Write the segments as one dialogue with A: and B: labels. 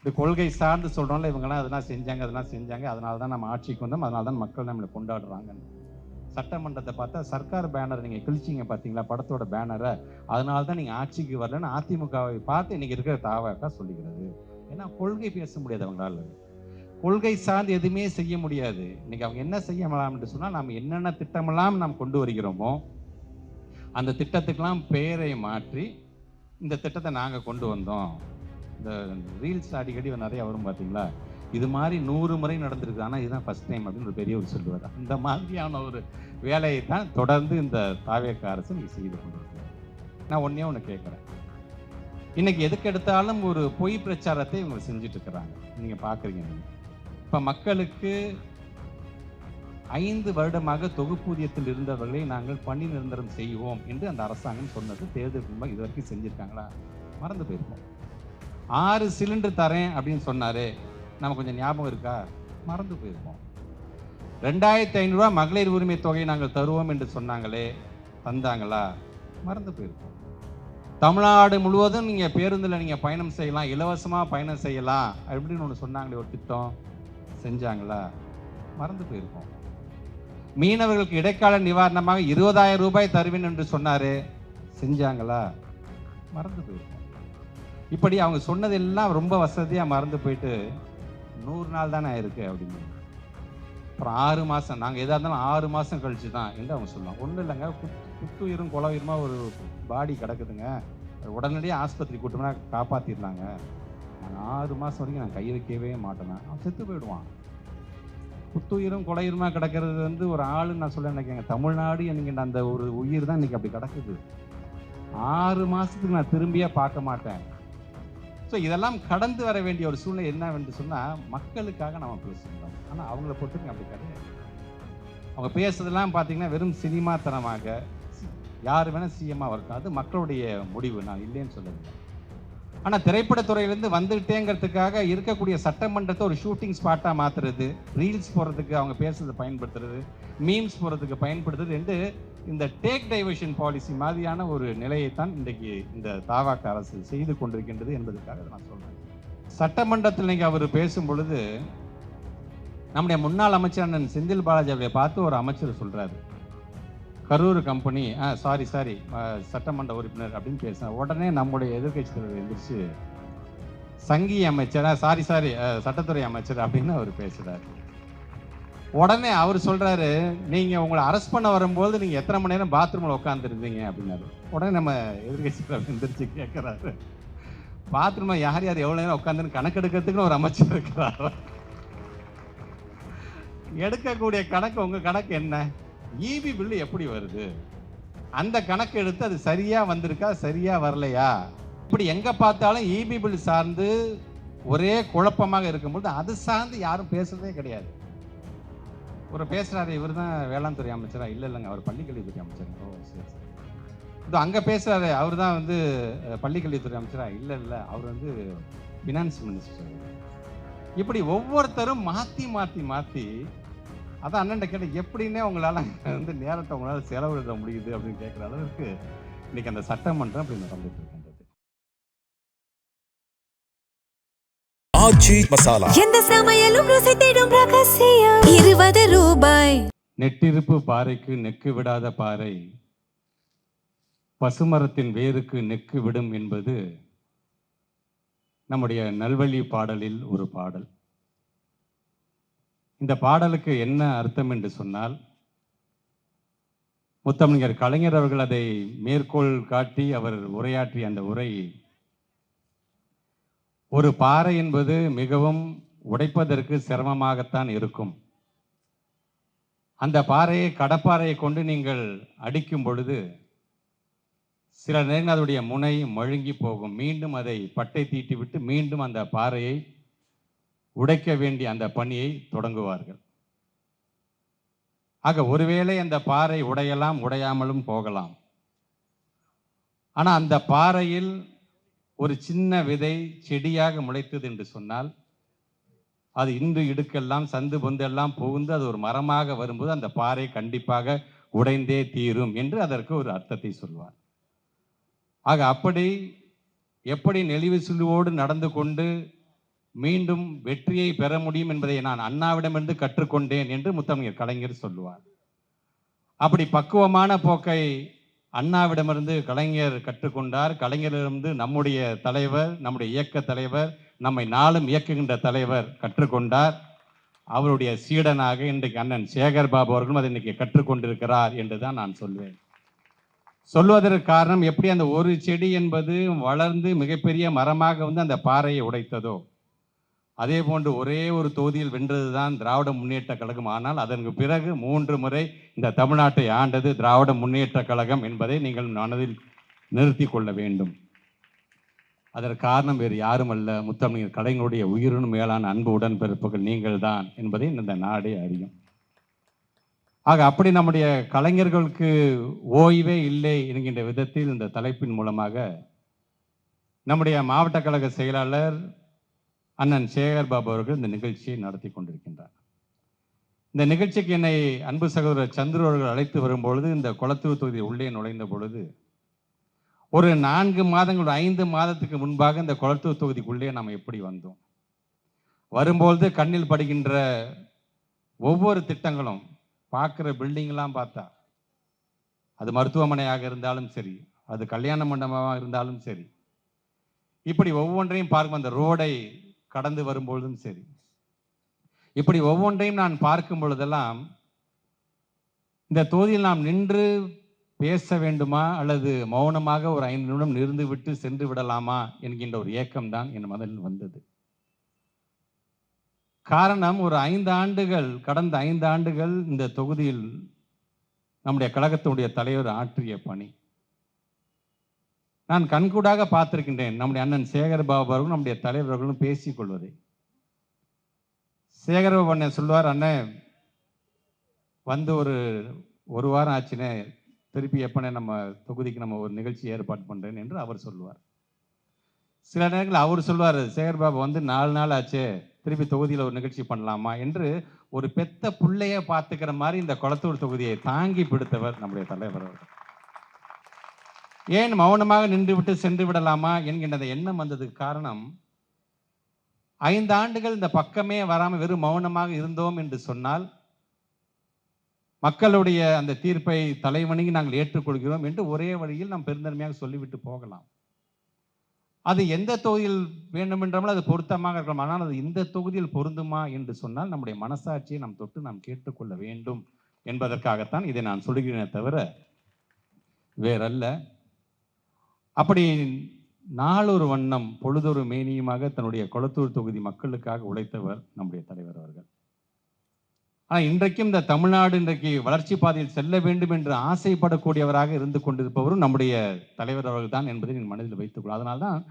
A: இந்த கொள்கை சார்ந்து சொல்கிறோம்ல, இவங்கெல்லாம் அதெல்லாம் செஞ்சாங்க, அதனால தான் நம்ம ஆட்சிக்கு வந்தோம், அதனால தான் மக்கள் நம்மளை கொண்டாடுறாங்க. சட்டமன்றத்தை பார்த்தா சர்க்கார் பேனர் நீங்கள் கிழிச்சிங்க பார்த்தீங்களா, படத்தோட பேனரை, அதனால தான் நீங்கள் ஆட்சிக்கு வரலன்னு அதிமுகவை பார்த்து இன்னைக்கு இருக்கிற தாவக சொல்லுகிறது. ஏன்னா கொள்கை பேச முடியாது அவங்களால, கொள்கை சார்ந்து எதுவுமே செய்ய முடியாது. இன்னைக்கு அவங்க என்ன செய்யலாம் என்று சொன்னால், நாம் என்னென்ன திட்டமெல்லாம் நாம் கொண்டு வருகிறோமோ அந்த திட்டத்துக்கெல்லாம் பெயரை மாற்றி இந்த திட்டத்தை நாங்கள் கொண்டு வந்தோம். இந்த ரீல்ஸ் அடிக்கடி நிறைய வரும் பார்த்தீங்களா, இது மாதிரி 100 முறை நடந்திருக்கு, ஆனால் இதுதான் ஃபர்ஸ்ட் டைம் அப்படின்னு ஒரு பெரியவர் சொல்லுவார். அந்த மாதிரியான ஒரு வேலையை தான் தொடர்ந்து இந்த தாவேக அரசு நீங்க செய்து கொண்டிருக்கிறார். நான் ஒன்று கேட்குறேன், இன்னைக்கு எதுக்கு எடுத்தாலும் ஒரு பொய் பிரச்சாரத்தை இவங்க செஞ்சுட்டு இருக்கிறாங்க. நீங்க பார்க்குறீங்க, இப்போ மக்களுக்கு 5 வருடமாக தொகுப்பூதியத்தில் இருந்தவர்களை நாங்கள் பணி நிரந்தரம் செய்வோம் என்று அந்த அரசாங்கம் சொன்னது தேர்தலுக்கு முன்பாக இது வரைக்கும் செஞ்சிருக்காங்களா? மறந்து போயிருப்போம். 6 சிலிண்டர் தரேன் அப்படின்னு சொன்னாரு, நம்ம கொஞ்சம் ஞாபகம் இருக்கா? மறந்து போயிருப்போம். 2500 ரூபாய் மகளிர் உரிமை தொகை நாங்கள் தருவோம் என்று சொன்னாங்களே, தந்தாங்களா? மறந்து போயிருப்போம். தமிழ்நாடு முழுவதும் நீங்க பேருந்துல நீங்க பயணம் செய்யலாம், இலவசமா பயணம் செய்யலாம் அப்படின்னு ஒன்று சொன்னாங்களே ஒரு திட்டம், செஞ்சாங்களா? மறந்து போயிருப்போம். மீனவர்களுக்கு இடைக்கால நிவாரணமாக 20,000 ரூபாய் தருவேன் என்று சொன்னாரு, செஞ்சாங்களா? மறந்து போயிருப்போம். இப்படி அவங்க சொன்னதெல்லாம் ரொம்ப வசதியா மறந்து போயிட்டு 100 நாள் தானே இருக்கு அப்படின்னு, அப்புறம் 6 மாசம் நாங்க எதா இருந்தாலும் 6 மாசம் கழிச்சு தான் என்று அவங்க சொல்லுவாங்க. ஒன்றும் இல்லைங்க, குத்துயிரும் குலவுயிருமா ஒரு பாடி கிடக்குதுங்க, உடனடியாக ஆஸ்பத்திரி கூட்டம்னா காப்பாத்திடலாங்க, நான் 6 மாசம் வரைக்கும் நான் கை வைக்கவே மாட்டேன், அவன் செத்து போயிடுவான். குத்துயிரும் கொலையுமா கிடக்கிறது வந்து ஒரு ஆளுன்னு நான் சொல்ல நினைக்கிறேன். தமிழ்நாடு என்கின்ற அந்த ஒரு உயிர் தான் இன்னைக்கு அப்படி கிடக்குது. 6 மாசத்துக்கு நான் திரும்பியே பார்க்க மாட்டேன். ஸோ இதெல்லாம் கடந்து வர வேண்டிய ஒரு சூழ்நிலை என்னவென்று சொன்னால், மக்களுக்காக நம்ம பேசுகிறோம். ஆனால் அவங்கள பொறுத்தவரைக்கும் அப்படி கிடையாது. அவங்க பேசுறதெல்லாம் பார்த்தீங்கன்னா வெறும் சினிமா தனமாக, யார் வேணால் சிஎம்மாக வரட்டும், அது மக்களுடைய முடிவு, நான் இல்லைன்னு சொல்லவில்லை. ஆனால் திரைப்படத்துறையிலேருந்து வந்துகிட்டேங்கிறதுக்காக இருக்கக்கூடிய சட்டமன்றத்தை ஒரு ஷூட்டிங் ஸ்பாட்டாக மாற்றுறது, ரீல்ஸ் போடுறதுக்கு அவங்க பேசுறதை பயன்படுத்துறது, மீம்ஸ் போடுறதுக்கு பயன்படுத்துறது என்று இந்த டேக் டைவர்ஷன் பாலிசி மாதிரியான ஒரு நிலையைத்தான் இன்றைக்கு இந்த தாவேக அரசு செய்து கொண்டிருக்கின்றது என்பதற்காக நான் சொல்றேன். சட்டமன்றத்தில் இன்னைக்கு அவர் பேசும் பொழுது நம்முடைய முன்னாள் அமைச்சர் அண்ணன் செந்தில் பாலாஜி அவரை பார்த்து ஒரு அமைச்சர் சொல்றாரு, கரூர் கம்பெனி சாரி சட்டமன்ற உறுப்பினர் அப்படின்னு பேசினார். உடனே நம்முடைய எதிர்கட்சி தலைவர் எந்திரிச்சு சங்கி அமைச்சர் சாரி சட்டத்துறை அமைச்சர் அப்படின்னு அவர் பேசுறாரு. உடனே அவர் சொல்றாரு, நீங்க உங்களை அரெஸ்ட் பண்ண வரும்போது நீங்க எத்தனை மணி நேரம் பாத்ரூம்ல உட்கார்ந்து இருந்தீங்க அப்படின்னாரு. உடனே நம்ம எதிர்கட்சி தலைவர் எந்திரிச்சு கேட்கிறாரு, பாத்ரூம்ல யார் யார் எவ்வளவு நேரம் உட்காந்துன்னு கணக்கெடுக்கிறதுக்குன்னு ஒரு அமைச்சர் இருக்கிறார். எடுக்கக்கூடிய கணக்கு உங்க கணக்கு என்ன? ஈபி பில்லு எப்படி வருது, அந்த கணக்கு எடுத்து அது சரியா வந்திருக்கா சரியா வரலையா, இப்படி எங்க பார்த்தாலும் ஈபி பில் சார்ந்து ஒரே குழப்பமாக இருக்கும்போது அது சார்ந்து யாரும் பேசுறதே கிடையாது. ஒரு பேசுறாரு, இவர் தான் வேளாண் துறை அமைச்சரா? இல்லைங்க, அவர் பள்ளிக்கல்வித்துறை அமைச்சர். ஓ சரி சரி. இது அங்க பேசுறாரு, அவர் தான் வந்து பள்ளிக்கல்வித்துறை அமைச்சரா? இல்லை, அவர் வந்து பினான்ஸ் மினிஸ்டர். இப்படி ஒவ்வொருத்தரும் மாத்தி மாத்தி மாத்தி, அதான் அண்ணன் கேட்ட எப்படின்னே உங்களால வந்து நேரத்தை உங்களால செலவிட முடியுது அப்படின்னு கேட்கிற அளவுக்கு இன்னைக்கு அந்த சட்டமன்றம் அப்படி நடந்துட்டு இருக்கின்றது.
B: ஆச்சி மசாலா, எந்த சமையலும் ருசி தேடும் ரகசியம். 20 ரூபாய்.
A: நெட்டிருப்பு பாறைக்கு நெக்கு விடாத பாறை, பசுமரத்தின் வேருக்கு நெக்கு விடும் என்பது நம்முடைய நல்வழி பாடலில் ஒரு பாடல். இந்த பாடலுக்கு என்ன அர்த்தம் என்று சொன்னால், முத்தமிழர் கலைஞர் அவர்கள் அதை மேற்கோள் காட்டி அவர் உரையாற்றிய அந்த உரை, ஒரு பாறை என்பது மிகவும் உடைப்பதற்கு சிரமமாகத்தான் இருக்கும். அந்த பாறையை கடப்பாறையை கொண்டு நீங்கள் அடிக்கும் பொழுது சில நேரங்கள் அதனுடைய முனை மழுங்கி போகும். மீண்டும் அதை பட்டை தீட்டிவிட்டு மீண்டும் அந்த பாறையை உடைக்க வேண்டிய அந்த பணியை தொடங்குவார்கள். ஆக ஒருவேளை அந்த பாறை உடையலாம், உடையாமலும் போகலாம். ஆனால் அந்த பாறையில் ஒரு சின்ன விதை செடியாக முளைத்தது என்று சொன்னால், அது இன்று இடுக்கெல்லாம் சந்து பொந்தெல்லாம் புகுந்து அது ஒரு மரமாக வரும்போது அந்த பாறை கண்டிப்பாக உடைந்தே தீரும் என்று அதற்கு ஒரு அர்த்தத்தை சொல்வார். ஆக அப்படி எப்படி நெளிவு சுழிவோடு நடந்து கொண்டு மீண்டும் வெற்றியை பெற முடியும் என்பதை நான் அண்ணாவிடமிருந்து கற்றுக்கொண்டேன் என்று முத்தமிழர் கலைஞர் சொல்லுவார். அப்படி பக்குவமான போக்கை அண்ணாவிடமிருந்து கலைஞர் கற்றுக்கொண்டார். கலைஞரிடமிருந்து நம்முடைய தலைவர், நம்முடைய இயக்க தலைவர், நம்மை நாளும் இயக்குகின்ற தலைவர் கற்றுக்கொண்டார். அவருடைய சீடனாக இன்றைக்கு அண்ணன் சேகர் பாபு அவர்களும் அதை இன்னைக்கு கற்றுக்கொண்டிருக்கிறார் என்று தான் நான் சொல்வேன். சொல்வதற்கு காரணம், எப்படி அந்த ஒரு செடி என்பது வளர்ந்து மிகப்பெரிய மரமாக வந்து அந்த பாறையை உடைத்ததோ, அதே போன்று ஒரே ஒரு தொகுதியில் வென்றதுதான் திராவிட முன்னேற்ற கழகம். ஆனால் அதற்கு பிறகு 3 முறை இந்த தமிழ்நாட்டை ஆண்டது திராவிட முன்னேற்ற கழகம் என்பதை நீங்கள் மனதில் நிறுத்தி கொள்ள வேண்டும். அதற்கு காரணம் வேறு யாரும் அல்ல, முத்தமிழர் கலைஞருடைய உயிரினும் மேலான அன்பு உடன்பிறப்புகள் நீங்கள் தான் என்பதை இந்த நாடே அறியும். ஆக அப்படி நம்முடைய கலைஞர்களுக்கு ஓய்வே இல்லை என்கின்ற விதத்தில் இந்த தலைப்பின் மூலமாக நம்முடைய மாவட்ட கழக செயலாளர் அண்ணன் சேகர் பாபு அவர்கள் இந்த நிகழ்ச்சியை நடத்தி கொண்டிருக்கின்றார். இந்த நிகழ்ச்சிக்கு என்னை அன்பு சகோதரர் சந்துரு அவர்கள் அழைத்து வரும்பொழுது, இந்த கொளத்தூர் தொகுதி உள்ளே நுழைந்த பொழுது, ஒரு 4 மாதங்கள் 5 மாதத்துக்கு முன்பாக இந்த கொளத்தூர் தொகுதிக்குள்ளே நாம் எப்படி வந்தோம், வரும்பொழுது கண்ணில் படுகின்ற ஒவ்வொரு திட்டங்களும், பார்க்குற பில்டிங்லாம் பார்த்தா, அது மருத்துவமனையாக இருந்தாலும் சரி, அது கல்யாண மண்டபமாக இருந்தாலும் சரி, இப்படி ஒவ்வொன்றையும் பார்க்கும், அந்த ரோடை கடந்து வரும்பொழுதும் சரி, இப்படி ஒவ்வொன்றையும் நான் பார்க்கும் பொழுதெல்லாம் இந்த தொகுதியில் நாம் நின்று பேச வேண்டுமா அல்லது மௌனமாக ஒரு 5 நிமிடம் இருந்து விட்டு சென்று விடலாமா என்கின்ற ஒரு ஏக்கம்தான் என் மனதில் வந்தது. காரணம், ஒரு 5 ஆண்டுகள், கடந்த 5 ஆண்டுகள் இந்த தொகுதியில் நம்முடைய கழகத்தினுடைய தலைவர் ஆற்றிய பணி நான் கண்கூடாக பார்த்திருக்கின்றேன். நம்முடைய அண்ணன் சேகர் பாபு அவர்களும் நம்முடைய தலைவர்களும் பேசிக் கொள்வதை. சேகர் பாபு அண்ணன் சொல்வார், அண்ணன் வந்து ஒரு வாரம் ஆச்சுனே, திருப்பி எப்பனே நம்ம தொகுதிக்கு நம்ம ஒரு நிகழ்ச்சி ஏற்பாடு பண்ணுறேன் என்று அவர் சொல்லுவார். சில நேரங்களில் அவர் சொல்வார், சேகர் பாபு வந்து 4 நாள் ஆச்சே, திருப்பி தொகுதியில் ஒரு நிகழ்ச்சி பண்ணலாமா என்று ஒரு பெத்த பிள்ளைய பார்த்துக்கிற மாதிரி இந்த கொளத்தூர் தொகுதியை தாங்கி பிடித்தவர் நம்முடைய தலைவர் அவர்கள். ஏன் மௌனமாக நின்று விட்டு சென்று விடலாமா என்கின்ற எண்ணம் வந்ததுக்கு காரணம், 5 ஆண்டுகள் இந்த பக்கமே வராமல் வெறும் மௌனமாக இருந்தோம் என்று சொன்னால், மக்களுடைய அந்த தீர்ப்பை தலைவணங்கி நாங்கள் ஏற்றுக்கொள்கிறோம் என்று ஒரே வழியில் நாம் பெருந்தன்மையாக சொல்லிவிட்டு போகலாம். அது எந்த தொகுதியில் வேண்டுமென்றாலும் அது பொருத்தமாக இருக்கலாம். ஆனால் அது இந்த தொகுதியில் பொருந்துமா என்று சொன்னால் நம்முடைய மனசாட்சியை நாம் தொட்டு நாம் கேட்டுக்கொள்ள வேண்டும் என்பதற்காகத்தான் இதை நான் சொல்கிறேனே தவிர வேறல்ல. அப்படி நாளொரு வண்ணம் பொழுதொரு மேனியுமாக தன்னுடைய கொளத்தூர் தொகுதி மக்களுக்காக உழைத்தவர் நம்முடைய தலைவர் அவர்கள். ஆனால் இன்றைக்கும் இந்த தமிழ்நாடு இன்றைக்கு வளர்ச்சி பாதையில் செல்ல வேண்டும் என்று ஆசைப்படக்கூடியவராக இருந்து கொண்டிருப்பவரும் நம்முடைய தலைவர் அவர்கள் தான் என்பதை என் மனதில் வைத்துக்கொள்ளும். அதனால்தான்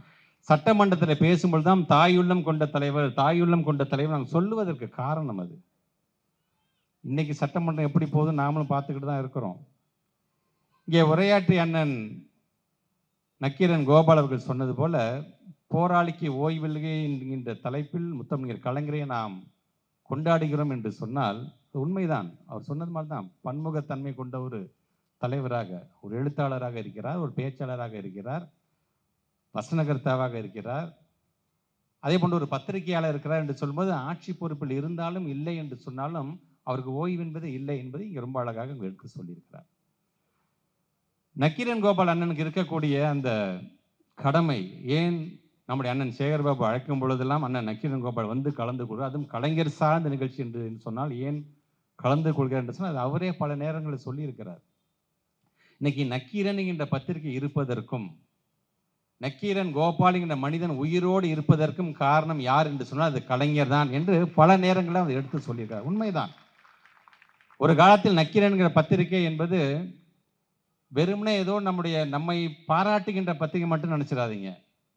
A: சட்டமன்றத்தில் பேசும்பொழுது தான் தாயுள்ளம் கொண்ட தலைவர், தாயுள்ளம் கொண்ட தலைவர் நாங்கள் சொல்லுவதற்கு காரணம் அது. இன்னைக்கு சட்டமன்றம் எப்படி போகுது நாமளும் பார்த்துக்கிட்டு தான் இருக்கிறோம். இங்கே உரையாற்றிய அண்ணன் நக்கீரன் கோபால் அவர்கள் சொன்னது போல, போராளிக்கு ஓய்வில்லை என்கின்ற தலைப்பில் முத்தமிழர் கலைஞரை நாம் கொண்டாடுகிறோம் என்று சொன்னால் உண்மைதான். அவர் சொன்னது மாதிரி தான், பன்முகத்தன்மை கொண்ட ஒரு தலைவராக, ஒரு எழுத்தாளராக இருக்கிறார், ஒரு பேச்சாளராக இருக்கிறார், வசனகர்த்தாவாக இருக்கிறார், அதே போன்று ஒரு பத்திரிகையாளர் இருக்கிறார் என்று சொல்லும்போது, ஆட்சி பொறுப்பில் இருந்தாலும் இல்லை என்று சொன்னாலும் அவருக்கு ஓய்வு என்பது இல்லை என்பதை இங்கே ரொம்ப அழகாக எடுத்து சொல்லியிருக்கிறார். நக்கீரன் கோபால் அண்ணனுக்கு இருக்கக்கூடிய அந்த கடமை, ஏன் நம்முடைய அண்ணன் சேகர் பாபு அழைக்கும் பொழுதெல்லாம் அண்ணன் நக்கீரன் கோபால் வந்து கலந்து கொள்கிறார், அதுவும் கலைஞர் சார்ந்த நிகழ்ச்சி என்று சொன்னால் ஏன் கலந்து கொள்கிறார் என்று சொன்னால் அது அவரே பல நேரங்களில் சொல்லியிருக்கிறார். இன்னைக்கு நக்கீரன் என்கின்ற பத்திரிகை இருப்பதற்கும் நக்கீரன் கோபால் என்கிற மனிதன் உயிரோடு இருப்பதற்கும் காரணம் யார் என்று சொன்னால் அது கலைஞர் தான் என்று பல நேரங்களில் அவர் எடுத்து சொல்லியிருக்கிறார். உண்மைதான். ஒரு காலத்தில் நக்கீரன் என்கிற பத்திரிகை என்பது வெறுமனே ஏதோ நம்மை பாராட்டுகின்ற பத்திரிகை மட்டும் நினைச்சிடாதீங்க.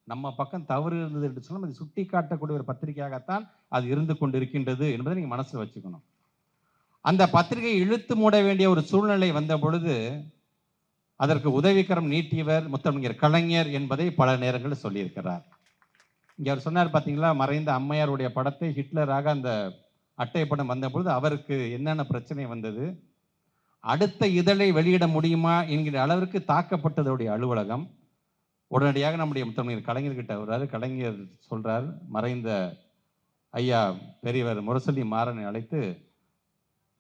A: நம்ம பக்கம் தவறு இருந்தது என்று சொன்னால் அது சுட்டி காட்டக்கூடிய ஒரு பத்திரிகையாகத்தான் அது இருந்து கொண்டிருக்கின்றது என்பதை நீங்க மனசில் வச்சுக்கணும். அந்த பத்திரிகையை இழுத்து மூட வேண்டிய ஒரு சூழ்நிலை வந்த பொழுது அதற்கு உதவிக்கரம் நீட்டியவர் முத்தமிழர் கலைஞர் என்பதை பல நேரங்களில் சொல்லியிருக்கிறார். இங்கே அவர் சொன்னார் பார்த்தீங்களா, மறைந்த அம்மையாருடைய படத்தை ஹிட்லராக அந்த அட்டை படம் வந்த பொழுது அவருக்கு என்னென்ன பிரச்சனை வந்தது, அடுத்த இதழை வெளியிட முடியுமா என்கிற அளவிற்கு தாக்கப்பட்டதுடைய அலுவலகம் உடனடியாக நம்முடைய முத்தமிழர் கலைஞர்கிட்ட வர்றாரு. கலைஞர் சொல்றார், மறைந்த ஐயா பெரியவர் முரசொலி மாறனை அழைத்து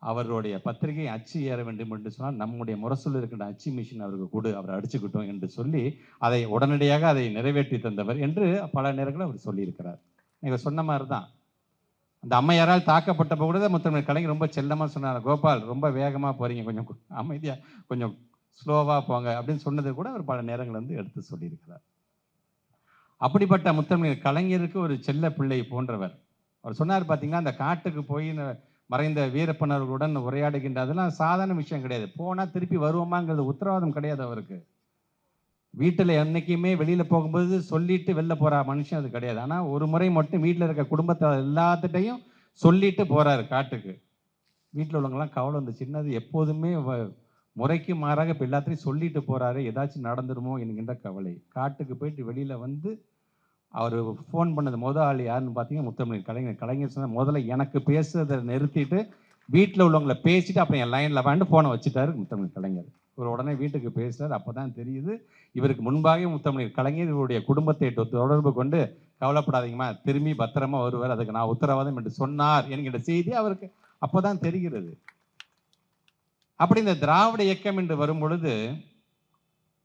A: அவருடைய பத்திரிகை அச்சு ஏற வேண்டும் என்று சொன்னால் நம்முடைய முரசொலி இருக்கின்ற அச்சு மிஷின் அவருக்கு கொடு, அவர் அடிச்சுக்கிட்டோம் என்று சொல்லி அதை உடனடியாக அதை நிறைவேற்றி தந்தவர் என்று பல நேரங்களில் அவர் சொல்லியிருக்கிறார். நீங்கள் சொன்ன மாதிரி தான் அந்த அம்மையாரால் தாக்கப்பட்டப்போ கூட முத்தமிழ் கலைஞர் ரொம்ப செல்லமாக சொன்னார், கோபால் ரொம்ப வேகமாக போகிறீங்க, கொஞ்சம் அமைதியாக கொஞ்சம் ஸ்லோவாக போங்க அப்படின்னு சொன்னது கூட அவர் பல நேரங்கள் வந்து எடுத்து சொல்லியிருக்கிறார். அப்படிப்பட்ட முத்தமிழ் கலைஞருக்கு ஒரு செல்ல பிள்ளை போன்றவர். அவர் சொன்னார் பார்த்தீங்கன்னா, அந்த காட்டுக்கு போய் மறைந்த வீரப்பனர்களுடன் உரையாடுகின்ற அதெல்லாம் சாதாரண விஷயம் கிடையாது. போனால் திருப்பி வருவோமாங்கிறது உத்தரவாதம் கிடையாது அவருக்கு. வீட்டில் என்றைக்குமே வெளியில் போகும்போது சொல்லிட்டு வெளில போகிற மனுஷன் அது கிடையாது. ஆனால் ஒரு முறை மட்டும் வீட்டில் இருக்க குடும்பத்தை எல்லாத்துட்டையும் சொல்லிட்டு போகிறாரு காட்டுக்கு. வீட்டில் உள்ளவங்களாம் கவலை வந்து சின்னது எப்போதுமே முறைக்கு மாறாக இப்போ எல்லாத்தையும் சொல்லிட்டு போகிறாரு, ஏதாச்சும் நடந்துருமோ என்கின்ற கவலை. காட்டுக்கு போயிட்டு வெளியில் வந்து அவர் ஃபோன் பண்ணது ஆள் யாருன்னு பார்த்தீங்கன்னா முத்தமிழ் கலைஞர். கலைஞர் சொன்னால் முதல்ல எனக்கு பேசுறதை நிறுத்திட்டு வீட்டில் உள்ளவங்களை பேசிட்டு அப்புறம் என் லைனில் வாங்கிட்டு ஃபோனை வச்சுட்டாரு முத்தமிழ் கலைஞர். இவர் உடனே வீட்டுக்கு பேசுகிறார். அப்போ தான் தெரியுது இவருக்கு முன்பாக முத்தமிழ் கலைஞர் இவருடைய குடும்பத்தை தொடர்பு கொண்டு கவலைப்படாதீங்கம்மா, திரும்பி பத்திரமா வருவார், அதுக்கு நான் உத்தரவாதம் என்று சொன்னார் என்கிற செய்தி அவருக்கு அப்போ தான் தெரிகிறது. அப்படி இந்த திராவிட இயக்கம் என்று வரும் பொழுது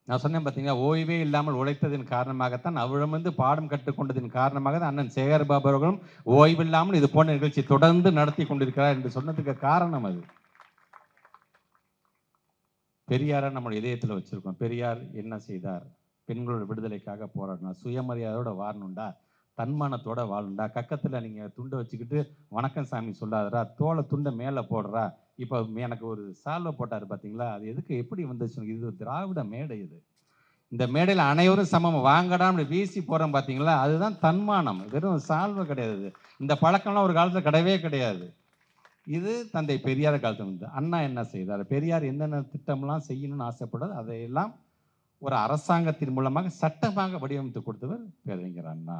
A: நான் சொன்னேன் பார்த்தீங்கன்னா, ஓய்வே இல்லாமல் உழைத்ததின் காரணமாகத்தான் அவரிடம் வந்து பாடம் கற்றுக்கொண்டதின் காரணமாக தான் அண்ணன் சேகர்பாபு அவர்களும் ஓய்வில்லாமல் இது போன்ற நிகழ்ச்சி தொடர்ந்து நடத்தி கொண்டிருக்கிறார் என்று சொன்னதுக்கு காரணம் அது. பெரியாரை நம்ம இதயத்தில் வச்சிருக்கோம். பெரியார் என்ன செய்தார்? பெண்களோட விடுதலைக்காக போராடினா, சுயமரியாதையோட வாழணுண்டா, தன்மானத்தோட வாழணுண்டா, கக்கத்தில் நீங்கள் துண்டை வச்சுக்கிட்டு வணக்கம் சாமி சொல்லாதரா, தோலை துண்டை மேலே போடுறா. இப்போ எனக்கு ஒரு சால்வை போட்டார் பார்த்தீங்களா, அது எதுக்கு எப்படி வந்துச்சு? இது திராவிட மேடை. இது இந்த மேடையில் அனைவரும் சமம் வாங்கடாம்னு வீசி போகிறோம் பார்த்தீங்களா, அதுதான் தன்மானம். வெறும் சால்வை கிடையாது. இந்த பழக்கம்லாம் ஒரு காலத்தில் கிடையவே கிடையாது. இது தந்தை பெரியார் காலத்தில் வந்து அண்ணா என்ன செய்தார்? பெரியார் என்னென்ன திட்டம்லாம் செய்யணும்னு ஆசைப்படுறது அதையெல்லாம் ஒரு அரசாங்கத்தின் மூலமாக சட்டமாக வடிவமைத்து கொடுத்தவர் பேரறிஞர் அண்ணா.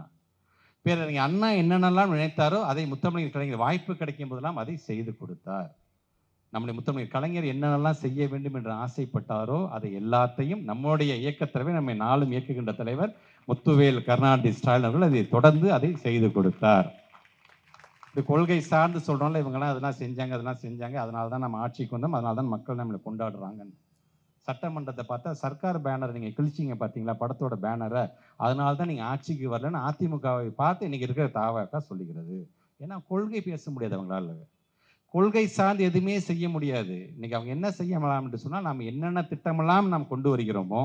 A: பேரறிஞர் அண்ணா என்னென்னலாம் நினைத்தாரோ அதை முத்தமிழ் கலைஞர் வாய்ப்பு கிடைக்கும் போதெல்லாம் அதை செய்து கொடுத்தார். நம்முடைய முத்தமிழ் கலைஞர் என்னென்னலாம் செய்ய வேண்டும் என்று ஆசைப்பட்டாரோ அதை எல்லாத்தையும் நம்முடைய இயக்கத்தலைவர், நம்மை நாளும் இயக்குகின்ற தலைவர் முத்துவேல் கருணாநிதி ஸ்டாலின் அவர்கள் அதை தொடர்ந்து அதை செய்து கொடுத்தார். இது கொள்கை சார்ந்து சொல்கிறோம்ல, இவங்கெல்லாம் அதெல்லாம் செஞ்சாங்க, அதெல்லாம் செஞ்சாங்க, அதனால தான் நம்ம ஆட்சிக்கு வந்தோம், அதனால தான் மக்கள் நம்மளை கொண்டாடுறாங்கன்னு. சட்டமன்றத்தை பார்த்தா சர்க்கார் பேனர் நீங்கள் கிழிச்சிங்க பார்த்தீங்களா, படத்தோட பேனரை, அதனால தான் நீங்கள் ஆட்சிக்கு வரலன்னு அதிமுகவை பார்த்து இன்னைக்கு இருக்கிற தாவக சொல்லுகிறது. ஏன்னா கொள்கை பேச முடியாது அவங்களால, கொள்கை சார்ந்து எதுவுமே செய்ய முடியாது. இன்னைக்கு அவங்க என்ன செய்யலாம் என்று சொன்னால், நாம் என்னென்ன திட்டமெல்லாம் நாம் கொண்டு வருகிறோமோ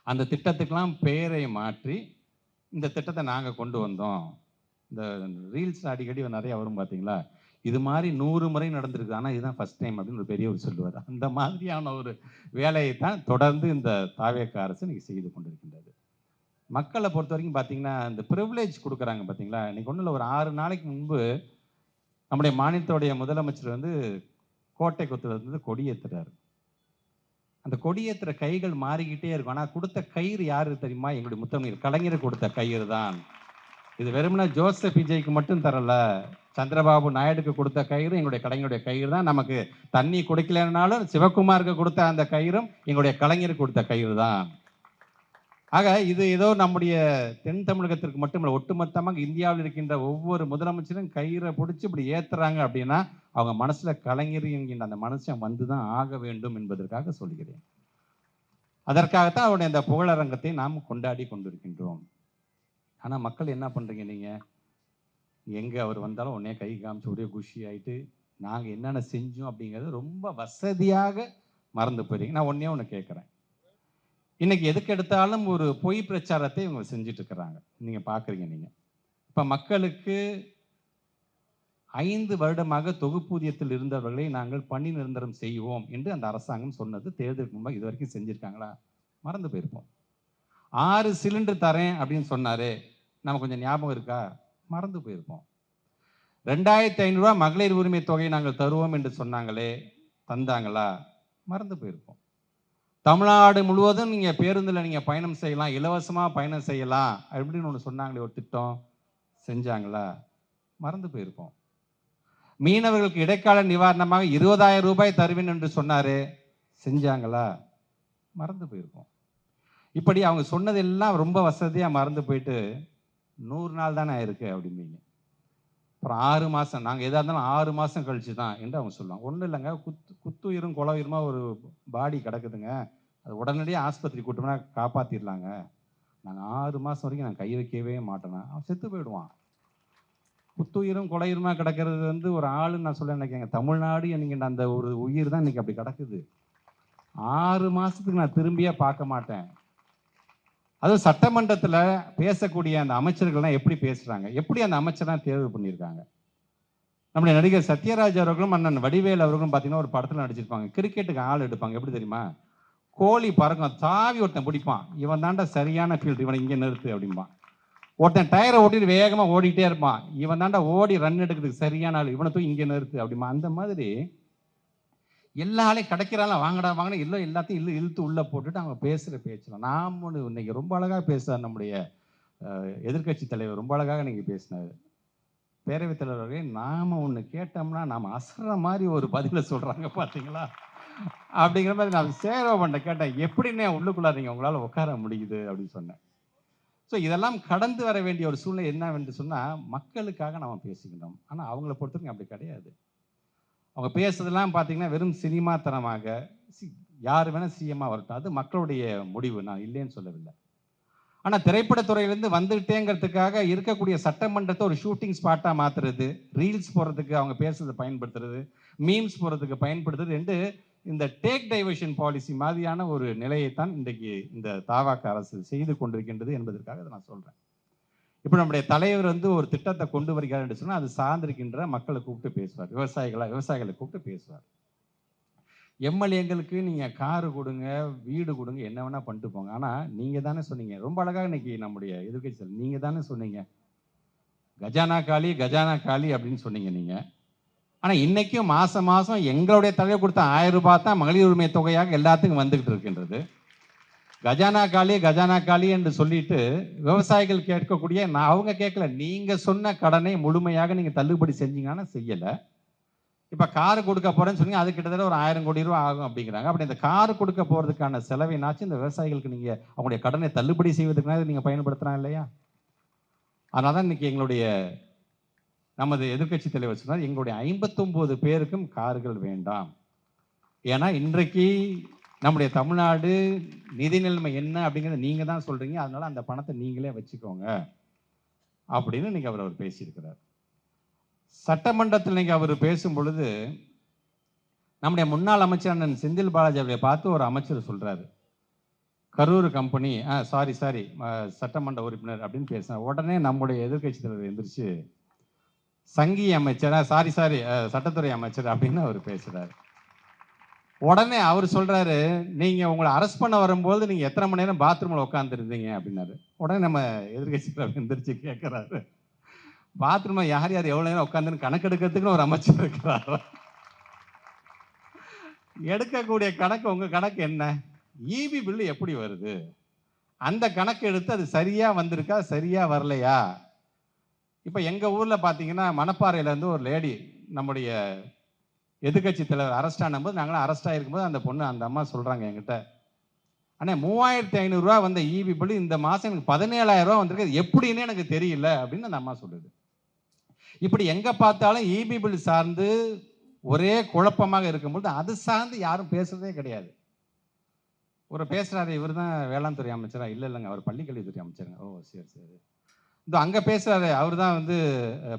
A: அந்த திட்டத்துக்கெல்லாம் பெயரை மாற்றி இந்த திட்டத்தை நாங்கள் கொண்டு வந்தோம். இந்த ரீல்ஸ் அடிக்கடி நிறைய வரும் பார்த்தீங்களா, இது மாதிரி 100 முறை நடந்திருக்கு, ஆனால் இதுதான் ஃபர்ஸ்ட் டைம் அப்படின்னு ஒரு பெரியவர் சொல்லுவார். அந்த மாதிரியான ஒரு வேலையை தான் தொடர்ந்து இந்த தாவேக அரசு இன்னைக்கு செய்து கொண்டிருக்கின்றது. மக்களை பொறுத்த வரைக்கும் பார்த்தீங்கன்னா, இந்த ப்ரிவிலேஜ் கொடுக்குறாங்க பார்த்தீங்களா. இன்னைக்கு ஒன்றும் இல்லை, ஒரு 6 நாளைக்கு முன்பு நம்முடைய மாநிலத்துடைய முதலமைச்சர் வந்து கோட்டை கொத்துல இருந்து கொடியேற்றுறாரு. அந்த கொடியேற்றுற கைகள் மாறிக்கிட்டே இருக்கும். ஆனால் கொடுத்த கயிறு யாரு தெரியுமா? எங்களுடைய முத்தமிழ் கலைஞர் கொடுத்த கயிறு தான். இது வெறுமனே ஜோசப் விஜய்க்கு மட்டும் தரல, சந்திரபாபு நாயுடுக்கு கொடுத்த கயிறு எங்களுடைய கலைஞருடைய கயிறு தான். நமக்கு தண்ணி குடிக்கலனாலும் சிவகுமாருக்கு கொடுத்த அந்த கயிறும் எங்களுடைய கலைஞருக்கு கொடுத்த கயிறு தான். ஆக இது ஏதோ நம்முடைய தென் தமிழகத்திற்கு மட்டுமல்ல, ஒட்டுமொத்தமாக இந்தியாவில் இருக்கின்ற ஒவ்வொரு முதலமைச்சரும் கயிறை பிடிச்சி இப்படி ஏற்றுறாங்க அப்படின்னா அவங்க மனசுல கலைஞர் என்கின்ற அந்த மனுஷன் வந்து தான் ஆக வேண்டும் என்பதற்காக சொல்கிறேன். அதற்காகத்தான் அவருடைய அந்த புகழரங்கத்தை நாம் கொண்டாடி கொண்டிருக்கின்றோம். ஆனால் மக்கள் என்ன பண்ணுறீங்க? நீங்கள் எங்கே அவர் வந்தாலும் உடனே கை காமிச்சு ஒரே குஷி ஆகிட்டு நாங்கள் என்னென்ன செஞ்சோம் அப்படிங்கிறது ரொம்ப வசதியாக மறந்து போயிடுறீங்க. நான் ஒன்று கேட்குறேன், இன்னைக்கு எதுக்கு எடுத்தாலும் ஒரு பொய் பிரச்சாரத்தை இவங்க செஞ்சுட்டு இருக்கிறாங்க. நீங்கள் பார்க்குறீங்க. நீங்கள் இப்போ மக்களுக்கு 5 வருடமாக தொகுப்பூதியத்தில் இருந்தவர்களை நாங்கள் பணி நிரந்தரம் செய்வோம் என்று அந்த அரசாங்கம் சொன்னது தேர்தலுக்கு முன்பாக இது வரைக்கும் செஞ்சுருக்காங்களா? மறந்து போயிருப்போம். 6 சிலிண்டர் தரேன் அப்படின்னு சொன்னாரே, நம்ம கொஞ்சம் ஞாபகம் இருக்கா? மறந்து போயிருப்போம். 2500 ரூபா மகளிர் உரிமை தொகையை நாங்கள் தருவோம் என்று சொன்னாங்களே, தந்தாங்களா? மறந்து போயிருப்போம். தமிழ்நாடு முழுவதும் நீங்கள் பேருந்தில் நீங்கள் பயணம் செய்யலாம், இலவசமாக பயணம் செய்யலாம் அப்படின்னு ஒன்று சொன்னாங்களே, ஒரு திட்டம் செஞ்சாங்களா? மறந்து போயிருப்போம். மீனவர்களுக்கு இடைக்கால நிவாரணமாக 20,000 ரூபாய் தருவேன் என்று சொன்னாரு, செஞ்சாங்களா? மறந்து போயிருப்போம். இப்படி அவங்க சொன்னதெல்லாம் ரொம்ப வசதியாக மறந்து போயிட்டு 100 நாள் தானே ஆயிருக்கு அப்படிம்பீங்க. அப்புறம் 6 மாதம் நாங்கள் எதாக இருந்தாலும் 6 மாதம் கழிச்சு தான் என்று அவங்க சொல்லுவாங்க. ஒன்றும் இல்லைங்க, குத்துயிரும் குலவுயிருமா ஒரு பாடி கிடக்குதுங்க, அது உடனடியாக ஆஸ்பத்திரி கூட்டோம்னா காப்பாற்றிடலாங்க. நாங்கள் 6 மாதம் வரைக்கும் நான் கை வைக்கவே மாட்டேனா, அவன் செத்து போயிடுவான். குத்துயிரும் கொலையுருமா கிடக்கிறது வந்து ஒரு ஆளுன்னு நான் சொல்ல நினைக்கிறேங்க. தமிழ்நாடு என்கின்ற அந்த ஒரு உயிர் தான் இன்னைக்கு அப்படி கிடக்குது. 6 மாதத்துக்கு நான் திரும்பியே பார்க்க மாட்டேன். அதுவும் சட்டமன்றத்தில் பேசக்கூடிய அந்த அமைச்சர்கள்லாம் எப்படி பேசுகிறாங்க, எப்படி அந்த அமைச்சர்லாம் தேர்வு பண்ணியிருக்காங்க. நம்முடைய நடிகர் சத்யராஜ் அவர்களும் அண்ணன் வடிவேல் அவர்களும் பார்த்தீங்கன்னா ஒரு படத்தில் நடிச்சிருப்பாங்க. கிரிக்கெட்டுக்கு ஆள் எடுப்பாங்க. எப்படி தெரியுமா? கோழி பறக்கும், தாவி ஒருத்தன் பிடிப்பான், இவன் தாண்டா சரியான ஃபீல்டு, இவனை இங்கே நிறுத்து அப்படிம்பான். ஒருத்தன் டயரை ஓட்டிட்டு வேகமாக ஓடிட்டே இருப்பான், இவன் தாண்டா ஓடி ரன் எடுக்கிறதுக்கு சரியான ஆள், இவனை தூக்கி இங்கே நிறுத்து அப்படிமா. அந்த மாதிரி எல்லா ஆளையும் கிடைக்கிறாலும் வாங்கடா வாங்கினா இல்லை, எல்லாத்தையும் இழுத்து உள்ளே போட்டுட்டு அவங்க பேசுகிற பேச்சலாம். நாம் ஒன்று இன்னைக்கு ரொம்ப அழகாக பேசுகிறார் நம்முடைய எதிர்கட்சி தலைவர், ரொம்ப அழகாக நீங்கள் பேசினார். பேரவைத் தலைவர்களே, நாம் ஒன்று கேட்டோம்னா நாம் அசற மாதிரி ஒரு பதிலை சொல்கிறாங்க பார்த்தீங்களா அப்படிங்கிற மாதிரி. நான் சேரவன்ட்ட கேட்டேன், எப்படின்னே உள்ளுக்குள்ளார நீங்கள் உங்களால் உட்கார முடியுது அப்படின்னு சொன்னேன். ஸோ இதெல்லாம் கடந்து வர வேண்டிய ஒரு சூழ்நிலை என்னவென்று சொன்னால், மக்களுக்காக நாம் பேசுகின்றோம். ஆனால் அவங்கள பொறுத்தவரைக்கும் அப்படி கிடையாது. அவங்க பேசுறதெல்லாம் பார்த்தீங்கன்னா வெறும் சினிமா தனமாக, யார் வேணால் சிஎம்மாக வரட்டும், அது மக்களுடைய முடிவு, நான் இல்லைன்னு சொல்லவில்லை. ஆனால் திரைப்படத்துறையிலேருந்து வந்துகிட்டேங்கிறதுக்காக இருக்கக்கூடிய சட்டமன்றத்தை ஒரு ஷூட்டிங் ஸ்பாட்டாக மாற்றுறது, ரீல்ஸ் போடுறதுக்கு அவங்க பேசுறதை பயன்படுத்துறது, மீம்ஸ் போடுறதுக்கு பயன்படுத்துறது என்று இந்த டேக் டைவர்ஷன் பாலிசி மாதிரியான ஒரு நிலையைத்தான் இன்றைக்கு இந்த தாவாக்க அரசு செய்து கொண்டிருக்கின்றது என்பதற்காக அதை நான் சொல்கிறேன். இப்போ நம்முடைய தலைவர் வந்து ஒரு திட்டத்தை கொண்டு வருகிறார் என்று சொன்னால் அது சார்ந்திருக்கின்ற மக்களை கூப்பிட்டு பேசுவார், விவசாயிகளை கூப்பிட்டு பேசுவார். எம்எல்ஏங்களுக்கு நீங்கள் காரு கொடுங்க, வீடு கொடுங்க, என்ன வேணால் பண்ணிட்டு போங்க. ஆனால் நீங்கள் தானே சொன்னீங்க, ரொம்ப அழகாக இன்னைக்கு நம்முடைய எதிர்கட்சி நீங்கள் தானே சொன்னீங்க, கஜானா காலி கஜானா காலி அப்படின்னு சொன்னீங்க நீங்கள். ஆனால் இன்றைக்கும் மாதம் மாதம் எங்களுடைய தலைவர் கொடுத்த 1000 ரூபாய் தான் மகளிர் உரிமை தொகையாக எல்லாத்துக்கும் வந்துக்கிட்டு இருக்கின்றது. கஜானா காலி என்று சொல்லிட்டு விவசாயிகள் கேட்கக்கூடிய, நான் அவங்க கேட்கல, நீங்கள் சொன்ன கடனை முழுமையாக நீங்கள் தள்ளுபடி செஞ்சீங்கன்னா செய்யலை. இப்போ காரு கொடுக்க போகிறேன்னு சொன்னீங்க, அது கிட்டத்தட்ட ஒரு 1000 கோடி ரூபா ஆகும் அப்படிங்கிறாங்க. அப்படி இந்த காரு கொடுக்க போகிறதுக்கான செலவினாச்சும் இந்த விவசாயிகளுக்கு நீங்கள் அவங்களுடைய கடனை தள்ளுபடி செய்வதற்காக நீங்கள் பயன்படுத்துகிறான் இல்லையா? அதனால தான் இன்னைக்கு எங்களுடைய நமது எதிர்கட்சி தலைவர் சொன்னார், எங்களுடைய 59 பேருக்கும் கார்கள் வேண்டாம். ஏன்னா இன்றைக்கு நம்முடைய தமிழ்நாடு நிதி நிலைமை என்ன அப்படிங்கிறத நீங்கள் தான் சொல்கிறீங்க, அதனால அந்த பணத்தை நீங்களே வச்சுக்கோங்க அப்படின்னு இன்னைக்கு அவர் பேசியிருக்கிறார். சட்டமன்றத்தில் இன்னைக்கு அவர் பேசும் பொழுது நம்முடைய முன்னாள் அமைச்சர் அண்ணன் செந்தில் பாலாஜி அவரை பார்த்து ஒரு அமைச்சர் சொல்கிறாரு, கரூர் கம்பெனி சாரி சட்டமன்ற உறுப்பினர் அப்படின்னு பேசினார். உடனே நம்முடைய எதிர்கட்சி தலைவர் எந்திரிச்சு சங்கி அமைச்சர் சாரி சட்டத்துறை அமைச்சர் அப்படின்னு அவர் பேசுகிறார். உடனே அவர் சொல்கிறாரு, நீங்கள் உங்களை அரெஸ்ட் பண்ண வரும்போது நீங்கள் எத்தனை மணி நேரம் பாத்ரூமில் உட்காந்துருந்தீங்க அப்படின்னாரு. உடனே நம்ம எதிர்கட்சி தலைவர் எந்திரிச்சு கேட்குறாரு, பாத்ரூமில் யார் யார் எவ்வளோ நேரம் உட்காந்துன்னு கணக்கெடுக்கிறதுக்குன்னு ஒரு அமைச்சர் இருக்கிறார். எடுக்கக்கூடிய கணக்கு உங்கள் கணக்கு என்ன? ஈபி பில்லு எப்படி வருது, அந்த கணக்கு எடுத்து அது சரியாக வந்திருக்கா சரியாக வரலையா? இப்போ எங்கள் ஊரில் பார்த்தீங்கன்னா மணப்பாறையிலேருந்து ஒரு லேடி நம்முடைய எதிர்கட்சி தலைவர் அரெஸ்ட் ஆனும்போது, நாங்களாம் அரெஸ்ட் ஆகிருக்கும்போது அந்த அம்மா சொல்கிறாங்க என்கிட்ட, அண்ணே 3500 ரூபா வந்த ஈபி பில்லு இந்த மாதம் எனக்கு 17,000 ரூபா வந்திருக்கு, எப்படின்னு எனக்கு தெரியல அப்படின்னு அந்த அம்மா சொல்லுது. இப்படி எங்கே பார்த்தாலும் ஈபி பில் சார்ந்து ஒரே குழப்பமாக இருக்கும்போது அது சார்ந்து யாரும் பேசுறதே கிடையாது. ஒரு பேசுகிறாரு, இவர் தான் வேளாண் துறை அமைச்சரா? இல்லைங்க, அவர் பள்ளிக்கல்வித்துறை அமைச்சருங்க. ஓ சரி. இந்த அங்கே பேசுகிறாரு, அவர் தான் வந்து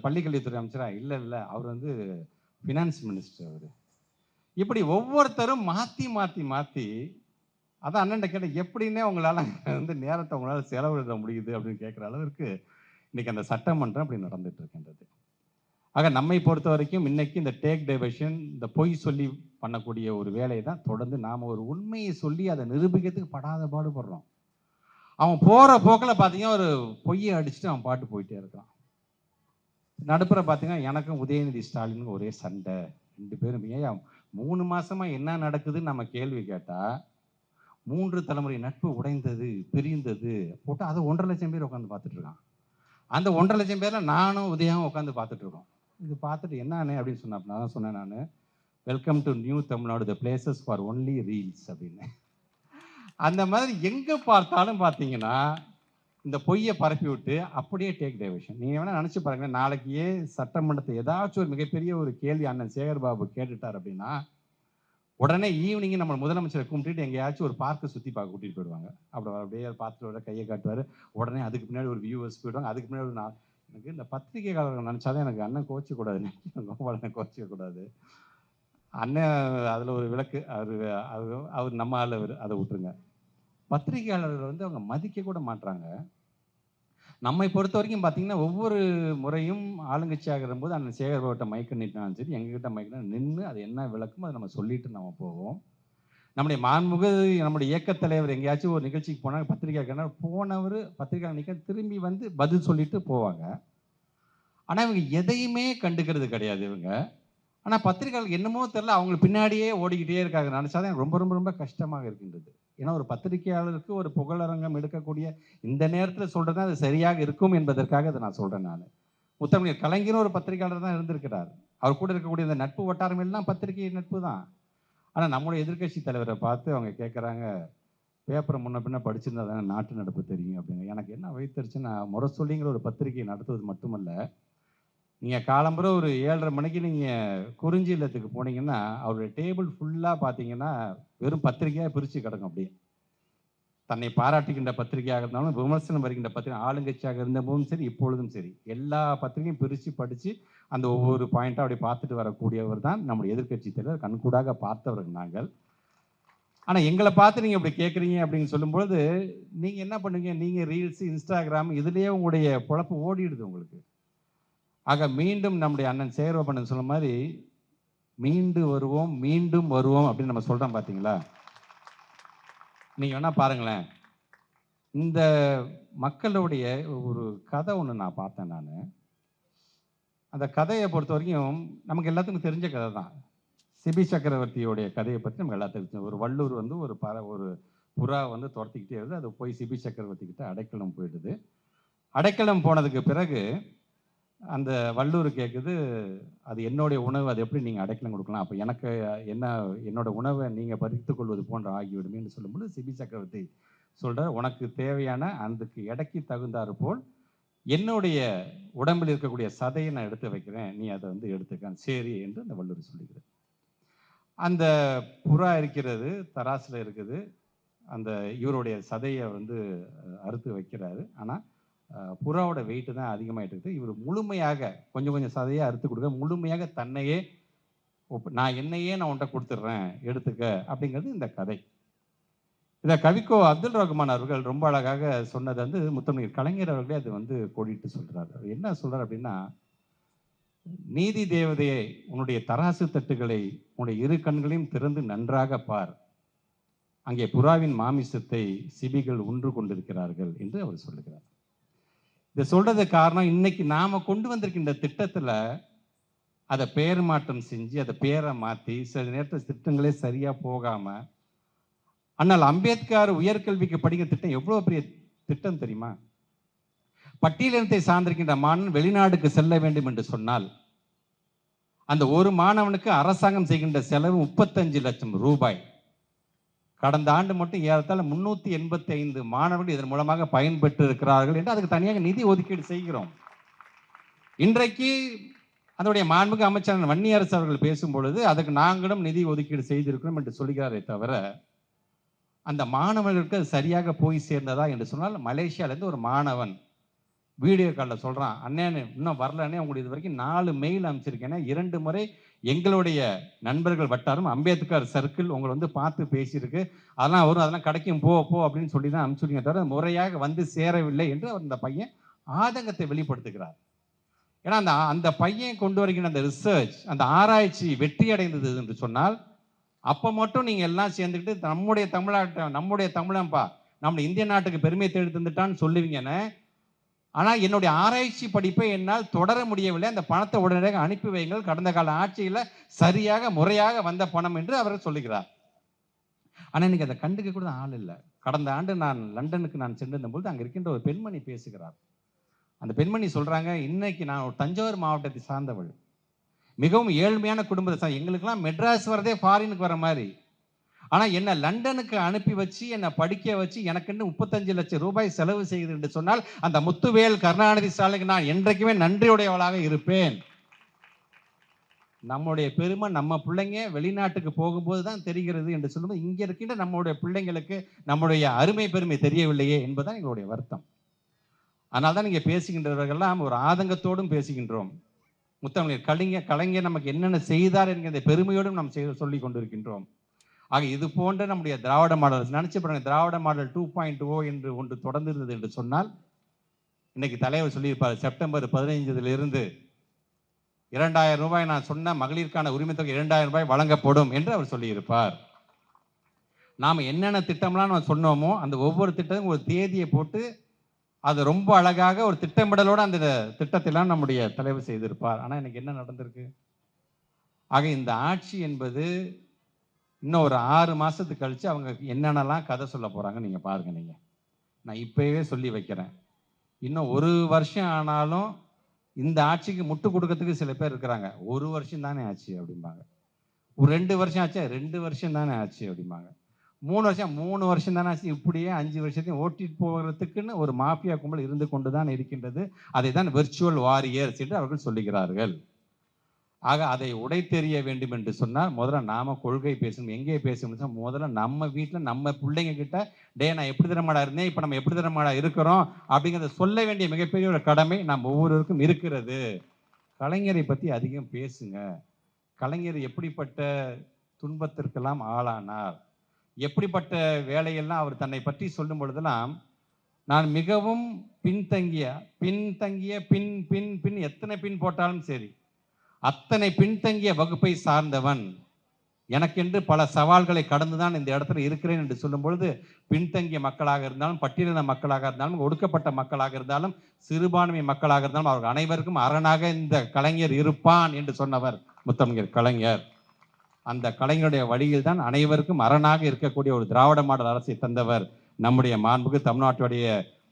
A: பள்ளிக்கல்வித்துறை அமைச்சரா? இல்லை அவர் வந்து ஃபினான்ஸ் மினிஸ்டர் அவர். இப்படி ஒவ்வொருத்தரும் மாற்றி அதான் அண்ணன் கேட்ட, எப்படின்னே உங்களால் வந்து நேரத்தை உங்களால் செலவிட முடியுது அப்படின்னு கேட்குற அளவிற்கு இன்னைக்கு அந்த சட்டமன்றம் அப்படி நடந்துட்டு இருக்கின்றது. ஆக நம்மை பொறுத்த வரைக்கும் இன்னைக்கு இந்த டேக் டைவர்ஷன், இந்த பொய் சொல்லி பண்ணக்கூடிய ஒரு வேலையை தான் தொடர்ந்து நாம் ஒரு உண்மையை சொல்லி அதை நிரூபிக்கிறதுக்கு படாத பாடுபடுறோம். அவன் போகிற போக்கில் பார்த்தீங்கன்னா ஒரு பொய்யை அடிச்சுட்டு அவன் பாட்டு போயிட்டே இருக்கான். நடுப்புற பார்த்தீங்கன்னா எனக்கும் உதயநிதி ஸ்டாலினுக்கும் ஒரே சண்டை, 2 பேரும். ஏன் 3 மாதமாக என்ன நடக்குதுன்னு நம்ம கேள்வி கேட்டால், 3 தலைமுறை நட்பு உடைந்தது பிரிந்தது போட்டு அதை 1.5 லட்சம் பேர் உட்காந்து பார்த்துட்டு இருக்கான். அந்த 1.5 லட்சம் பேரில் நானும் உதயாவும் உட்காந்து பார்த்துட்டு இருக்கோம். இது பார்த்துட்டு என்னன்னு அப்படின்னு சொன்னேன். நான் தான் சொன்னேன், நான் welcome to new Tamil Nadu, the places for only reels அப்படின்னு. அந்த மாதிரி எங்கே பார்த்தாலும் பார்த்தீங்கன்னா இந்த பொய்யை பரப்பி விட்டு அப்படியே டேக் டைவர்ஷன். நீங்கள் வேணால் நினச்சி பாருங்களேன், நாளைக்கு சட்டமன்றத்தை ஏதாச்சும் ஒரு மிகப்பெரிய ஒரு கேள்வி அண்ணன் சேகர் பாபு கேட்டுட்டார் அப்படின்னா, உடனே ஈவினிங் நம்ம முதலமைச்சரை கும்பிட்டுட்டு எங்கேயாச்சும் ஒரு பார்க்கை சுற்றி பார்க்க கூட்டிகிட்டு போயிடுவாங்க. அப்படியே பார்த்துட்டு வர கையை காட்டுவார். உடனே அதுக்கு பின்னாடி ஒரு வியூவர்ஸ் போயிடுவாங்க. அதுக்கு பின்னாடி ஒரு எனக்கு இந்த பத்திரிகையாளர்கள் நினச்சாதான் எனக்கு அண்ணன் கோச்சிக்கூடாது, கோபாலனை கோச்சிக்கக்கூடாது. அண்ணன் அதில் ஒரு விளக்கு, அவர் நம்ம ஆள், அதை விட்டுருங்க. பத்திரிகையாளர்கள் வந்து அவங்க மதிக்க கூட மாட்டாங்க. நம்மை பொறுத்த வரைக்கும் பார்த்தீங்கன்னா, ஒவ்வொரு முறையும் ஆளுங்கட்சியாக இருக்கும்போது அண்ணன் சேகர் பாபுட்ட மைக்க நீட்டினாலும் சரி, எங்ககிட்ட மைக்க நின்று அது என்ன விளக்குமோ அதை நம்ம சொல்லிட்டு நம்ம போவோம். நம்முடைய மாண்புமிகு நம்முடைய இயக்கத் தலைவர் எங்கேயாச்சும் ஒரு நிகழ்ச்சிக்கு போனால் பத்திரிகையாளர் போனவர் பத்திரிகையாளர் நிற்க திரும்பி வந்து பதில் சொல்லிட்டு போவாங்க. ஆனால் இவங்க எதையுமே கண்டுக்கிறது கிடையாது இவங்க. ஆனால் பத்திரிகையாளர் என்னமோ தெரியல, அவங்க பின்னாடியே ஓடிக்கிட்டே இருக்காங்க. நினச்சாதான் எனக்கு ரொம்ப ரொம்ப ரொம்ப கஷ்டமாக இருக்கின்றது. ஏன்னா ஒரு பத்திரிகையாளருக்கு ஒரு புகழரங்கம் எடுக்கக்கூடிய இந்த நேரத்தில் சொல்கிறது அது சரியாக இருக்கும் என்பதற்காக அதை நான் சொல்கிறேன். நான் முத்தமிழர் கலைஞரும் ஒரு பத்திரிகையாளர் தான் இருந்திருக்கிறார். அவர் கூட இருக்கக்கூடிய இந்த நட்பு வட்டாரம் எல்லாம் பத்திரிகை நட்பு தான். ஆனால் நம்முடைய எதிர்க்கட்சி தலைவரை பார்த்து அவங்க கேட்குறாங்க, பேப்பரை முன்ன பின்ன படிச்சிருந்தா தானே நாட்டு நடப்பு தெரியும் அப்படிங்க. எனக்கு என்ன வைத்தறிச்சுன்னா, முரசொலிங்கிற ஒரு பத்திரிகையை நடத்துவது மட்டுமல்ல, நீங்கள் காலம்புற ஒரு 7:30 மணிக்கு நீங்கள் குறிஞ்சி இல்லத்துக்கு போனீங்கன்னா அவருடைய டேபிள் ஃபுல்லாக பார்த்தீங்கன்னா வெறும் பத்திரிகையாக பிரித்து கிடக்கும். அப்படியே தன்னை பாராட்டுகின்ற பத்திரிகையாக இருந்தாலும் விமர்சனம் வருகின்ற பத்திரிகை, ஆளுங்கட்சியாக இருந்தபோதும் சரி இப்பொழுதும் சரி எல்லா பத்திரிகையும் பிரித்து படித்து அந்த ஒவ்வொரு பாயிண்ட்டாக அப்படி பார்த்துட்டு வரக்கூடியவர் தான் நம்முடைய எதிர்க்கட்சி தலைவர். கண்கூடாக பார்த்தவர்கள் நாங்கள். ஆனால் எங்களை பார்த்து நீங்கள் இப்படி கேட்குறீங்க அப்படின்னு சொல்லும்பொழுது நீங்கள் என்ன பண்ணுவீங்க? நீங்கள் ரீல்ஸு, இன்ஸ்டாகிராம் இதுலேயே உங்களுடைய பொழப்பு ஓடிடுது உங்களுக்கு. ஆக மீண்டும் நம்முடைய அண்ணன் சேகர்பாபு சொன்ன மாதிரி மீண்டும் வருவோம் அப்படின்னு நம்ம சொல்கிறோம் பார்த்தீங்களா? நீங்கள் வேணால் பாருங்களேன், இந்த மக்களுடைய ஒரு கதை ஒன்று நான் பார்த்தேன். நான் அந்த கதையை பொறுத்த வரைக்கும் நமக்கு எல்லாத்துக்கும் தெரிஞ்ச கதை தான். சிபி சக்கரவர்த்தியோடைய கதையை பற்றி நமக்கு எல்லாத்துக்கும் தெரியும். ஒரு வள்ளூர் வந்து ஒரு புறா வந்து துரத்திக்கிட்டே வருது. அது போய் சிபி சக்கரவர்த்தி கிட்ட அடைக்கலம் போயிடுது. அடைக்கலம் போனதுக்கு பிறகு அந்த வள்ளூர் கேட்குது, அது என்னுடைய உணவு, அது எப்படி நீங்கள் அடைக்கலம் கொடுக்கலாம்? அப்போ எனக்கு என்னோட உணவை நீங்கள் பறித்து கொள்வது போன்ற ஆகிவிடுமேன்னு சொல்லும்போது சிபி சக்கரவர்த்தி சொல்கிறார், உனக்கு தேவையான அதுக்கு எடைக்கு தகுந்தாறு போல் என்னுடைய உடம்பில் இருக்கக்கூடிய சதையை நான் எடுத்து வைக்கிறேன், நீ அதை வந்து எடுத்துக்க, சரி என்று அந்த வள்ளூர் சொல்லுகிறார். அந்த புறா இருக்கிறது, தராசில் இருக்குது. அந்த இவருடைய சதையை வந்து அறுத்து வைக்கிறாரு. ஆனால் புறாவோட வெயிட்டு தான் அதிகமாகிட்டு இருக்குது. இவர் முழுமையாக கொஞ்சம் சதையை அறுத்து கொடுக்க, முழுமையாக தன்னையே நான் உன்ட்ட கொடுத்துட்றேன் எடுத்துக்க அப்படிங்கிறது இந்த கதை. இதை கவிக்கோ அப்துல் ரஹ்மான் அவர்கள் ரொம்ப அழகாக சொன்னது வந்து முத்தமிழ் கலைஞர் அவர்களே அது வந்து கோடிட்டு சொல்கிறார். என்ன சொல்கிறார் அப்படின்னா, நீதி தேவதையை உன்னுடைய தராசு தட்டுகளை உன்னுடைய இரு கண்களையும் திறந்து நன்றாக பார், அங்கே புறாவின் மாமிசத்தை சிபிகள் உண்டு கொண்டிருக்கிறார்கள் என்று அவர் சொல்லுகிறார். இதை சொல்றது காரணம், இன்னைக்கு நாம கொண்டு வந்திருக்கின்ற திட்டத்துல அதை பெயர் மாற்றம் செஞ்சு அதை பேரை மாற்றி சில நேரத்தில் திட்டங்களே சரியா போகாம, ஆனால் அம்பேத்கர் உயர்கல்விக்கு படிக்கிற திட்டம் எவ்வளவு பெரிய திட்டம் தெரியுமா? பட்டியலினத்தை சார்ந்திருக்கின்ற மாணவன் வெளிநாடுக்கு செல்ல வேண்டும் என்று சொன்னால் அந்த ஒரு மாணவனுக்கு அரசாங்கம் செய்கின்ற செலவு 35 லட்சம் ரூபாய். கடந்த ஆண்டு மட்டும் ஏறத்தாழ 385 மாணவர்கள் இதன் மூலமாக பயன்பெற்று இருக்கிறார்கள் என்று அதுக்கு தனியாக நிதி ஒதுக்கீடு செய்கிறோம். இன்றைக்கு அதனுடைய மாண்புமிகு அமைச்சர் வன்னியரசு அவர்கள் பேசும் பொழுது அதுக்கு நாங்களும் நிதி ஒதுக்கீடு செய்திருக்கிறோம் என்று சொல்கிறாரே தவிர, அந்த மாணவர்களுக்கு அது சரியாக போய் சேர்ந்ததா என்று சொன்னால், மலேசியாவிலேருந்து ஒரு மாணவன் வீடியோ காலில் சொல்கிறான், அண்ணே இன்னும் வரலன்னே, உங்களுக்கு இது வரைக்கும் 4 மெயில் அனுப்பிச்சிருக்கேன்னா 2 முறை எங்களுடைய நண்பர்கள் வட்டாரம் அம்பேத்கர் சர்க்கிள் உங்களை வந்து பார்த்து பேசியிருக்கு, அதெல்லாம் கிடைக்கும் போ அப்படின்னு சொல்லி தான் அனுப்பிச்சுடுங்க தவிர முறையாக வந்து சேரவில்லை என்று அவர் இந்த பையன் ஆதங்கத்தை வெளிப்படுத்துகிறார். ஏன்னா அந்த பையன் கொண்டு வருகின்ற அந்த ரிசர்ச், அந்த ஆராய்ச்சி வெற்றி அடைந்தது என்று சொன்னால் அப்போ மட்டும் நீங்கள் எல்லாம் சேர்ந்துக்கிட்டு நம்முடைய தமிழன்பா நம்முடைய இந்திய நாட்டுக்கு பெருமை தேடி தந்துட்டான்னு சொல்லுவீங்கன்னு. ஆனால் என்னுடைய ஆராய்ச்சி படிப்பை என்னால் தொடர முடியவில்லை, அந்த பணத்தை உடனடியாக அனுப்பி வைங்கள், கடந்த கால ஆட்சியில் சரியாக முறையாக வந்த பணம் என்று அவர் சொல்லுகிறார். ஆனால் இன்னைக்கு அதை கண்டுக்க கூட ஆள் இல்லை. கடந்த ஆண்டு நான் லண்டனுக்கு சென்றிருந்தபோது அங்கே இருக்கின்ற ஒரு பெண்மணி பேசுகிறார். அந்த பெண்மணி சொல்றாங்க, இன்னைக்கு நான் ஒரு தஞ்சாவூர் மாவட்டத்தை சார்ந்தவள், மிகவும் ஏழ்மையான குடும்பத்தை எங்களுக்கெல்லாம் மெட்ராஸ் வரதே ஃபாரினுக்கு வர மாதிரி. ஆனால் என்னை லண்டனுக்கு அனுப்பி வச்சு என்னை படிக்க வச்சு எனக்குன்னு 35 லட்சம் ரூபாய் செலவு செய்கிறது என்று சொன்னால் அந்த முத்துவேல் கருணாநிதி ஸ்டாலினுக்கு நான் என்றைக்குமே நன்றியுடையவளாக இருப்பேன். நம்முடைய பெருமை நம்ம பிள்ளைங்க வெளிநாட்டுக்கு போகும்போது தான் தெரிகிறது என்று சொல்லும்போது இங்கே இருக்கின்ற நம்முடைய பிள்ளைங்களுக்கு நம்முடைய அருமை பெருமை தெரியவில்லையே என்பதுதான் எங்களுடைய வருத்தம். அதனால தான் நீங்கள் பேசுகின்றவர்கள்லாம் ஒரு ஆதங்கத்தோடும் பேசுகின்றோம். முத்தமிழர் கலைஞர் நமக்கு என்னென்ன செய்தார் என்கிற பெருமையோடும் நாம் சொல்லி கொண்டிருக்கின்றோம். ஆக இது போன்ற நம்முடைய திராவிட மாடல் நினைச்சு பாருங்க, திராவிட மாடல் 2.0 என்று ஒன்று தொடர்ந்து இருந்தது என்று சொன்னால் இன்னைக்கு தலைவர் சொல்லியிருப்பார், செப்டம்பர் 15 2000 ரூபாய் நான் சொன்ன மகளிருக்கான உரிமை தொகை 2000 ரூபாய் வழங்கப்படும் என்று அவர் சொல்லியிருப்பார். நாம் என்னென்ன திட்டம்லாம் நம்ம சொன்னோமோ அந்த ஒவ்வொரு திட்டமும் ஒரு தேதியை போட்டு அது ரொம்ப அழகாக ஒரு திட்டமிடலோடு அந்த திட்டத்தெல்லாம் நம்முடைய தலைவர் செய்திருப்பார். ஆனால் எனக்கு என்ன நடந்திருக்கு? ஆக இந்த ஆட்சி என்பது இன்னும் ஒரு 6 மாதத்துக்கு கழித்து அவங்க என்னென்னலாம் கதை சொல்ல போகிறாங்க நீங்கள் பாருங்கள். நீங்கள் நான் இப்போவே சொல்லி வைக்கிறேன், இன்னும் 1 வருஷம் ஆனாலும் இந்த ஆட்சிக்கு முட்டு கொடுக்கறதுக்கு சில பேர் இருக்கிறாங்க. 1 வருஷம் தானே ஆச்சு அப்படிம்பாங்க. ஒரு 2 வருஷம் ஆச்சு, 2 வருஷம் தானே ஆச்சு அப்படிம்பாங்க. 3 வருஷம் தானே ஆச்சு. இப்படியே 5 வருஷத்தையும் ஓட்டிட்டு போகிறதுக்குன்னு ஒரு மாஃபியா கும்பல் இருந்து கொண்டு தான் இருக்கின்றது. அதை தான் விர்ச்சுவல் வாரியர்ஸ் என்று அவர்கள் சொல்லுகிறார்கள். ஆக அதை உடைத்தெறிய வேண்டும் என்று சொன்னால் முதல்ல நாம கொள்கை பேசணும். எங்கே பேசணும்? முதல்ல நம்ம வீட்டில் நம்ம பிள்ளைங்க கிட்ட நான் எப்படி திறமாடா இருந்தேன், இப்போ நம்ம எப்படி திறமாடா இருக்கிறோம் அப்படிங்கிறத சொல்ல வேண்டிய மிகப்பெரிய ஒரு கடமை நாம் ஒவ்வொருவருக்கும் இருக்கிறது. கலைஞரை பற்றி அதிகம் பேசுங்க. கலைஞர் எப்படிப்பட்ட துன்பத்திற்கெல்லாம் ஆளானார், எப்படிப்பட்ட வேலையெல்லாம் அவர் தன்னை பற்றி சொல்லும் பொழுதெல்லாம் நான் மிகவும் பின்தங்கிய பின் எத்தனை பின் போட்டாலும் சரி அத்தனை பின்தங்கிய வகுப்பை சார்ந்தவன், எனக்கென்று பல சவால்களை கடந்துதான் இந்த இடத்துல இருக்கிறேன் என்று சொல்லும் பொழுது பின்தங்கிய மக்களாக இருந்தாலும் பட்டியலின மக்களாக இருந்தாலும் ஒடுக்கப்பட்ட மக்களாக இருந்தாலும் சிறுபான்மை மக்களாக இருந்தாலும் அவர்கள் அனைவருக்கும் அரணாக இந்த கலைஞர் இருப்பான் என்று சொன்னவர் முத்தமிழர் கலைஞர். அந்த கலைஞருடைய வழியில் தான் அனைவருக்கும் அரணாக இருக்கக்கூடிய ஒரு திராவிட மாடல் அரசை தந்தவர் நம்முடைய மாண்புக்கு தமிழ்நாட்டுடைய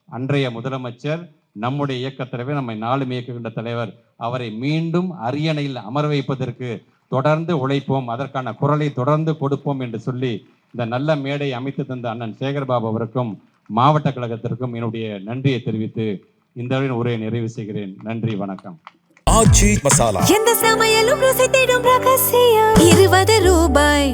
A: அன்றைய முதலமைச்சர், நம்முடைய இயக்கத் தலைவர், நம்மை நாளும் இயக்குகின்ற தலைவர். அவரை மீண்டும் அரியணையில் அமர வைப்பதற்கு தொடர்ந்து உழைப்போம், அதற்கான குரலை தொடர்ந்து கொடுப்போம் என்று சொல்லி இந்த நல்ல மேடை அமைத்து தந்த அண்ணன் சேகர்பாபு அவருக்கும் மாவட்ட கழகத்திற்கும் என்னுடைய நன்றியை தெரிவித்து இந்த உரையை நிறைவு செய்கிறேன். நன்றி, வணக்கம்.
B: எந்த சமையலும் ருசி தேடும் ரகசியம் 20 ரூபாய்.